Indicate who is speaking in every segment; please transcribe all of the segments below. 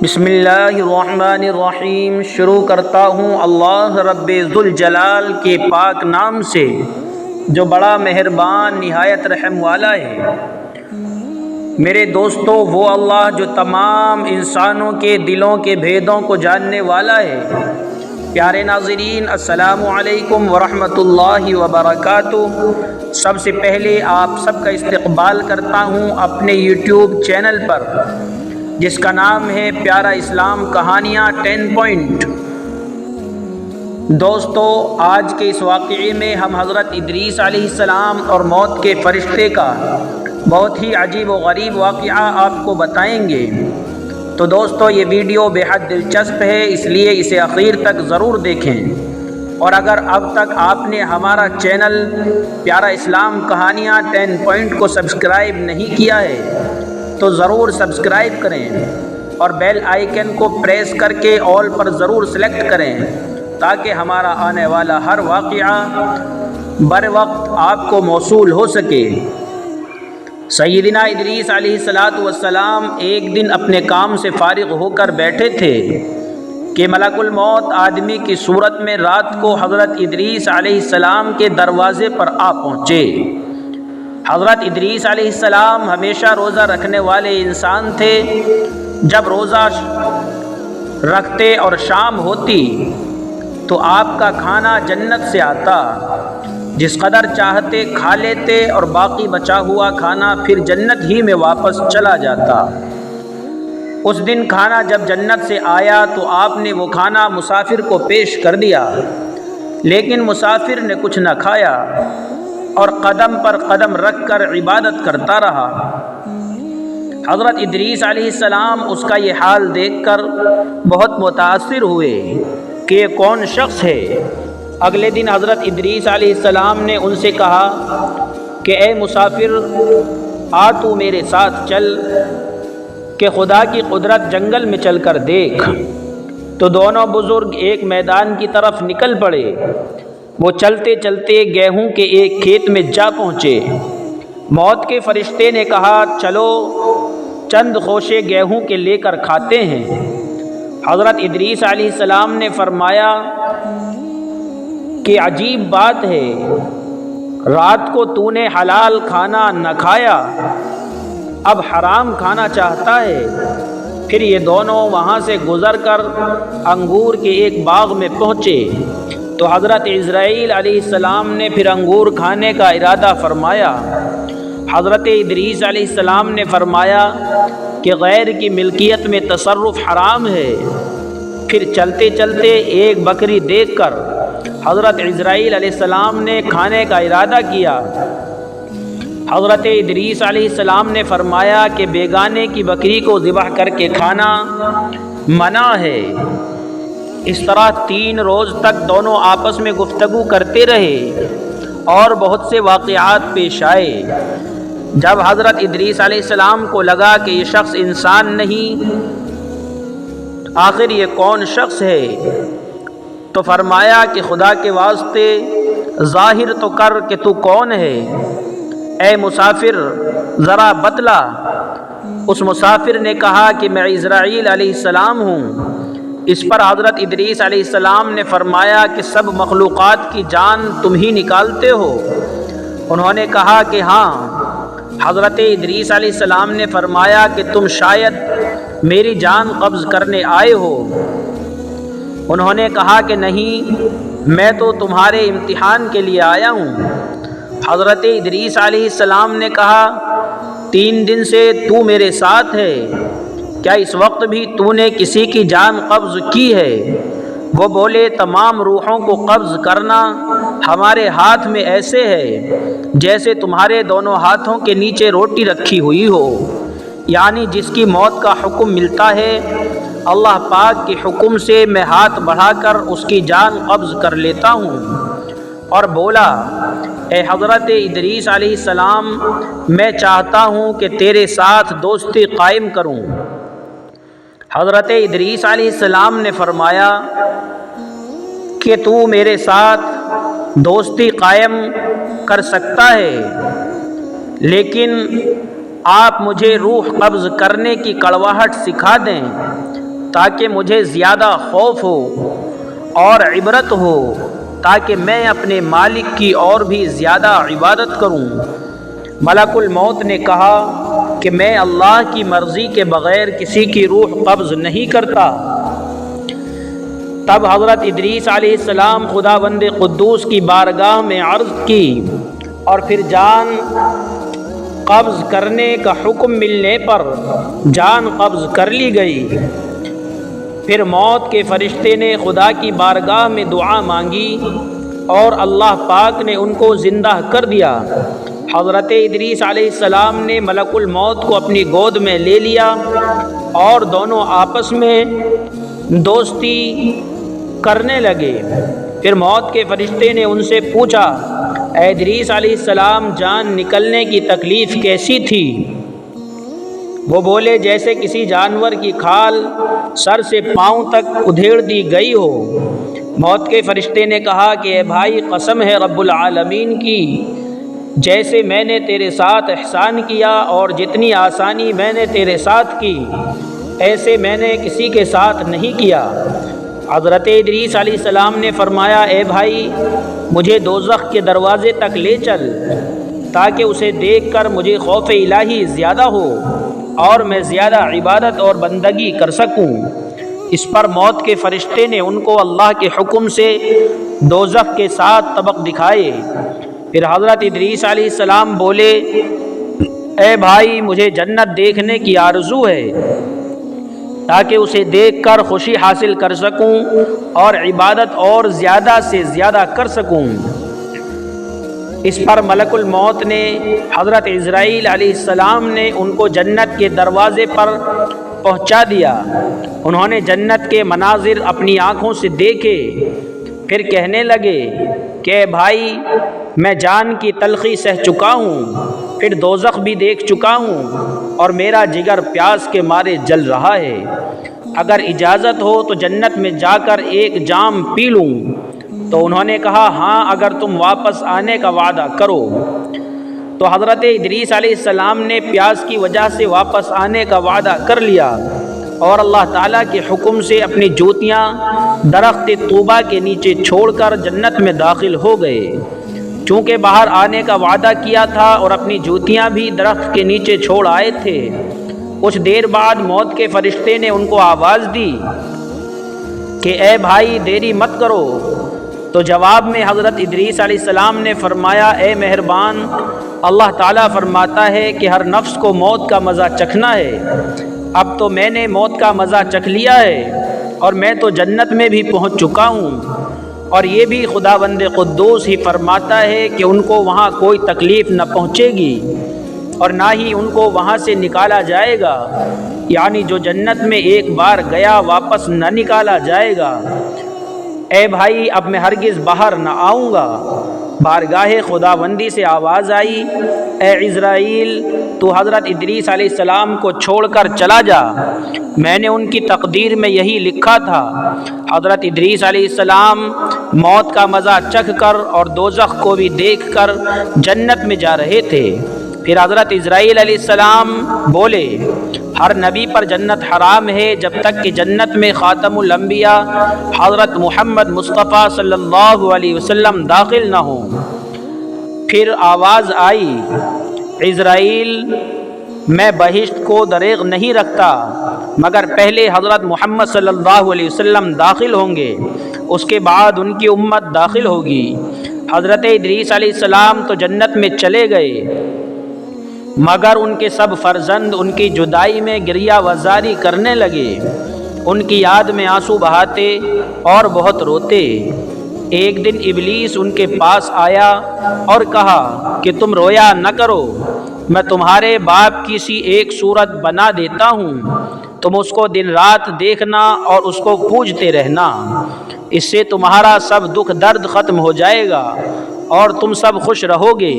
Speaker 1: بسم اللہ الرحمن الرحیم۔ شروع کرتا ہوں اللہ رب ذوالجلال کے پاک نام سے جو بڑا مہربان نہایت رحم والا ہے۔ میرے دوستو، وہ اللہ جو تمام انسانوں کے دلوں کے بھیدوں کو جاننے والا ہے۔ پیارے ناظرین، السلام علیکم ورحمۃ اللہ وبرکاتہ۔ سب سے پہلے آپ سب کا استقبال کرتا ہوں اپنے یوٹیوب چینل پر، جس کا نام ہے پیارا اسلام کہانیاں 10 پوائنٹ۔ دوستو، آج کے اس واقعے میں ہم حضرت ادریس علیہ السلام اور موت کے فرشتے کا بہت ہی عجیب و غریب واقعہ آپ کو بتائیں گے۔ تو دوستو، یہ ویڈیو بے حد دلچسپ ہے، اس لیے اسے آخر تک ضرور دیکھیں۔ اور اگر اب تک آپ نے ہمارا چینل پیارا اسلام کہانیاں 10 پوائنٹ کو سبسکرائب نہیں کیا ہے تو ضرور سبسکرائب کریں اور بیل آئیکن کو پریس کر کے آل پر ضرور سلیکٹ کریں، تاکہ ہمارا آنے والا ہر واقعہ بر وقت آپ کو موصول ہو سکے۔ سیدنا ادریس علیہ السلام ایک دن اپنے کام سے فارغ ہو کر بیٹھے تھے کہ ملک الموت آدمی کی صورت میں رات کو حضرت ادریس علیہ السلام کے دروازے پر آ پہنچے۔ حضرت ادریس علیہ السلام ہمیشہ روزہ رکھنے والے انسان تھے۔ جب روزہ رکھتے اور شام ہوتی تو آپ کا کھانا جنت سے آتا، جس قدر چاہتے کھا لیتے اور باقی بچا ہوا کھانا پھر جنت ہی میں واپس چلا جاتا۔ اس دن کھانا جب جنت سے آیا تو آپ نے وہ کھانا مسافر کو پیش کر دیا، لیکن مسافر نے کچھ نہ کھایا اور قدم پر قدم رکھ کر عبادت کرتا رہا۔ حضرت ادریس علیہ السلام اس کا یہ حال دیکھ کر بہت متاثر ہوئے کہ یہ کون شخص ہے۔ اگلے دن حضرت ادریس علیہ السلام نے ان سے کہا کہ اے مسافر، آ تو میرے ساتھ چل کہ خدا کی قدرت جنگل میں چل کر دیکھ۔ تو دونوں بزرگ ایک میدان کی طرف نکل پڑے۔ وہ چلتے چلتے گیہوں کے ایک کھیت میں جا پہنچے۔ موت کے فرشتے نے کہا، چلو چند خوشے گیہوں کے لے کر کھاتے ہیں۔ حضرت ادریس علیہ السلام نے فرمایا کہ عجیب بات ہے، رات کو تو نے حلال کھانا نہ کھایا، اب حرام کھانا چاہتا ہے۔ پھر یہ دونوں وہاں سے گزر کر انگور کے ایک باغ میں پہنچے تو حضرت عزرائیل علیہ السلام نے پھر انگور کھانے کا ارادہ فرمایا۔ حضرت ادریس علیہ السلام نے فرمایا کہ غیر کی ملکیت میں تصرف حرام ہے۔ پھر چلتے چلتے ایک بکری دیکھ کر حضرت عزرائیل علیہ السلام نے کھانے کا ارادہ کیا۔ حضرت ادریس علیہ السلام نے فرمایا کہ بیگانے کی بکری کو ذبح کر کے کھانا منع ہے۔ اس طرح 3 روز تک دونوں آپس میں گفتگو کرتے رہے اور بہت سے واقعات پیش آئے۔ جب حضرت ادریس علیہ السلام کو لگا کہ یہ شخص انسان نہیں، آخر یہ کون شخص ہے، تو فرمایا کہ خدا کے واسطے ظاہر تو کر کہ تو کون ہے، اے مسافر ذرا بتلا۔ اس مسافر نے کہا کہ میں عزرائیل علیہ السلام ہوں۔ اس پر حضرت ادریس علیہ السلام نے فرمایا کہ سب مخلوقات کی جان تم ہی نکالتے ہو؟ انہوں نے کہا کہ ہاں۔ حضرت ادریس علیہ السلام نے فرمایا کہ تم شاید میری جان قبض کرنے آئے ہو؟ انہوں نے کہا کہ نہیں، میں تو تمہارے امتحان کے لیے آیا ہوں۔ حضرت ادریس علیہ السلام نے کہا، 3 دن سے تو میرے ساتھ ہے، کیا اس وقت بھی تو نے کسی کی جان قبض کی ہے؟ وہ بولے، تمام روحوں کو قبض کرنا ہمارے ہاتھ میں ایسے ہے جیسے تمہارے دونوں ہاتھوں کے نیچے روٹی رکھی ہوئی ہو، یعنی جس کی موت کا حکم ملتا ہے اللہ پاک کے حکم سے میں ہاتھ بڑھا کر اس کی جان قبض کر لیتا ہوں۔ اور بولا، اے حضرت ادریس علیہ السلام، میں چاہتا ہوں کہ تیرے ساتھ دوستی قائم کروں۔ حضرت ادریس علیہ السلام نے فرمایا کہ تو میرے ساتھ دوستی قائم کر سکتا ہے، لیکن آپ مجھے روح قبض کرنے کی کڑواہٹ سکھا دیں تاکہ مجھے زیادہ خوف ہو اور عبرت ہو، تاکہ میں اپنے مالک کی اور بھی زیادہ عبادت کروں۔ ملک الموت نے کہا کہ میں اللہ کی مرضی کے بغیر کسی کی روح قبض نہیں کرتا۔ تب حضرت ادریس علیہ السلام خداوند قدوس کی بارگاہ میں عرض کی، اور پھر جان قبض کرنے کا حکم ملنے پر جان قبض کر لی گئی۔ پھر موت کے فرشتے نے خدا کی بارگاہ میں دعا مانگی اور اللہ پاک نے ان کو زندہ کر دیا۔ حضرت ادریس علیہ السلام نے ملک الموت کو اپنی گود میں لے لیا اور دونوں آپس میں دوستی کرنے لگے۔ پھر موت کے فرشتے نے ان سے پوچھا، اے ادریس علیہ السلام، جان نکلنے کی تکلیف کیسی تھی؟ وہ بولے، جیسے کسی جانور کی کھال سر سے پاؤں تک ادھیڑ دی گئی ہو۔ موت کے فرشتے نے کہا کہ اے بھائی، قسم ہے رب العالمین کی، جیسے میں نے تیرے ساتھ احسان کیا اور جتنی آسانی میں نے تیرے ساتھ کی، ایسے میں نے کسی کے ساتھ نہیں کیا۔ حضرت ادریس علیہ السلام نے فرمایا، اے بھائی، مجھے دوزخ کے دروازے تک لے چل، تاکہ اسے دیکھ کر مجھے خوف الہی زیادہ ہو اور میں زیادہ عبادت اور بندگی کر سکوں۔ اس پر موت کے فرشتے نے ان کو اللہ کے حکم سے دوزخ کے 7 طبق دکھائے۔ پھر حضرت ادریس علیہ السلام بولے، اے بھائی، مجھے جنت دیکھنے کی آرزو ہے، تاکہ اسے دیکھ کر خوشی حاصل کر سکوں اور عبادت اور زیادہ سے زیادہ کر سکوں۔ اس پر ملک الموت نے حضرت عزرائیل علیہ السلام نے ان کو جنت کے دروازے پر پہنچا دیا۔ انہوں نے جنت کے مناظر اپنی آنکھوں سے دیکھے، پھر کہنے لگے کہ اے بھائی، میں جان کی تلخی سہ چکا ہوں، پھر دوزخ بھی دیکھ چکا ہوں، اور میرا جگر پیاس کے مارے جل رہا ہے۔ اگر اجازت ہو تو جنت میں جا کر ایک جام پی لوں۔ تو انہوں نے کہا، ہاں، اگر تم واپس آنے کا وعدہ کرو۔ تو حضرت ادریس علیہ السلام نے پیاس کی وجہ سے واپس آنے کا وعدہ کر لیا، اور اللہ تعالیٰ کے حکم سے اپنی جوتیاں درخت طوبہ کے نیچے چھوڑ کر جنت میں داخل ہو گئے۔ چونکہ باہر آنے کا وعدہ کیا تھا اور اپنی جوتیاں بھی درخت کے نیچے چھوڑ آئے تھے، کچھ دیر بعد موت کے فرشتے نے ان کو آواز دی کہ اے بھائی، دیری مت کرو۔ تو جواب میں حضرت ادریس علیہ السلام نے فرمایا، اے مہربان، اللہ تعالیٰ فرماتا ہے کہ ہر نفس کو موت کا مزہ چکھنا ہے۔ اب تو میں نے موت کا مزہ چکھ لیا ہے، اور میں تو جنت میں بھی پہنچ چکا ہوں، اور یہ بھی خداوند قدوس ہی فرماتا ہے کہ ان کو وہاں کوئی تکلیف نہ پہنچے گی، اور نہ ہی ان کو وہاں سے نکالا جائے گا، یعنی جو جنت میں ایک بار گیا واپس نہ نکالا جائے گا۔ اے بھائی، اب میں ہرگز باہر نہ آؤں گا۔ بارگاہ خداوندی سے آواز آئی، اے عزرائیل، تو حضرت ادریس علیہ السلام کو چھوڑ کر چلا جا، میں نے ان کی تقدیر میں یہی لکھا تھا۔ حضرت ادریس علیہ السلام موت کا مزہ چکھ کر اور دوزخ کو بھی دیکھ کر جنت میں جا رہے تھے۔ پھر حضرت عزرائیل علیہ السلام بولے، ہر نبی پر جنت حرام ہے جب تک کہ جنت میں خاتم الانبیاء حضرت محمد مصطفیٰ صلی اللہ علیہ وسلم داخل نہ ہوں۔ پھر آواز آئی، عزرائیل، میں بہشت کو دریغ نہیں رکھتا، مگر پہلے حضرت محمد صلی اللہ علیہ وسلم داخل ہوں گے، اس کے بعد ان کی امت داخل ہوگی۔ حضرت ادریس علیہ السلام تو جنت میں چلے گئے، مگر ان کے سب فرزند ان کی جدائی میں گریہ وزاری کرنے لگے، ان کی یاد میں آنسو بہاتے اور بہت روتے۔ ایک دن ابلیس ان کے پاس آیا اور کہا کہ تم رویا نہ کرو، میں تمہارے باپ کی سی ایک صورت بنا دیتا ہوں، تم اس کو دن رات دیکھنا اور اس کو پوجتے رہنا، اس سے تمہارا سب دکھ درد ختم ہو جائے گا اور تم سب خوش رہو گے۔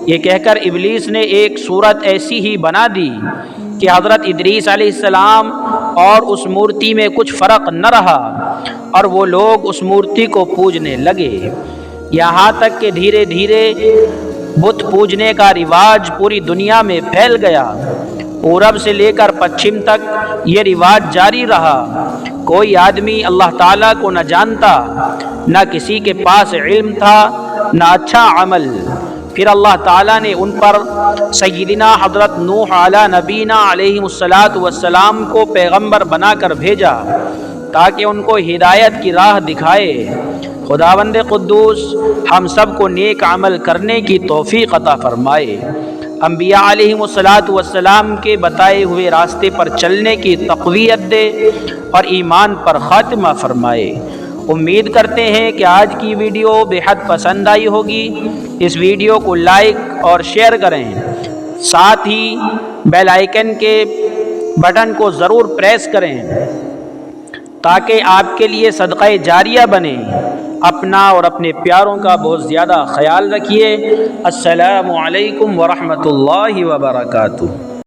Speaker 1: یہ کہہ کر ابلیس نے ایک صورت ایسی ہی بنا دی کہ حضرت ادریس علیہ السلام اور اس مورتی میں کچھ فرق نہ رہا، اور وہ لوگ اس مورتی کو پوجنے لگے، یہاں تک کہ دھیرے دھیرے بت پوجنے کا رواج پوری دنیا میں پھیل گیا۔ پورب سے لے کر پچھم تک یہ رواج جاری رہا۔ کوئی آدمی اللہ تعالیٰ کو نہ جانتا، نہ کسی کے پاس علم تھا، نہ اچھا عمل۔ پھر اللہ تعالیٰ نے ان پر سیدنا حضرت نوح علی نبینا علیہ السلام کو پیغمبر بنا کر بھیجا تاکہ ان کو ہدایت کی راہ دکھائے۔ خداوند قدوس ہم سب کو نیک عمل کرنے کی توفیق عطا فرمائے، انبیاء علیہ السلام کے بتائے ہوئے راستے پر چلنے کی تقویت دے اور ایمان پر خاتمہ فرمائے۔ امید کرتے ہیں کہ آج کی ویڈیو بے حد پسند آئی ہوگی۔ اس ویڈیو کو لائک اور شیئر کریں، ساتھ ہی بیل آئیکن کے بٹن کو ضرور پریس کریں تاکہ آپ کے لیے صدقہ جاریہ بنے۔ اپنا اور اپنے پیاروں کا بہت زیادہ خیال رکھیے۔ السلام علیکم ورحمۃ اللہ وبرکاتہ۔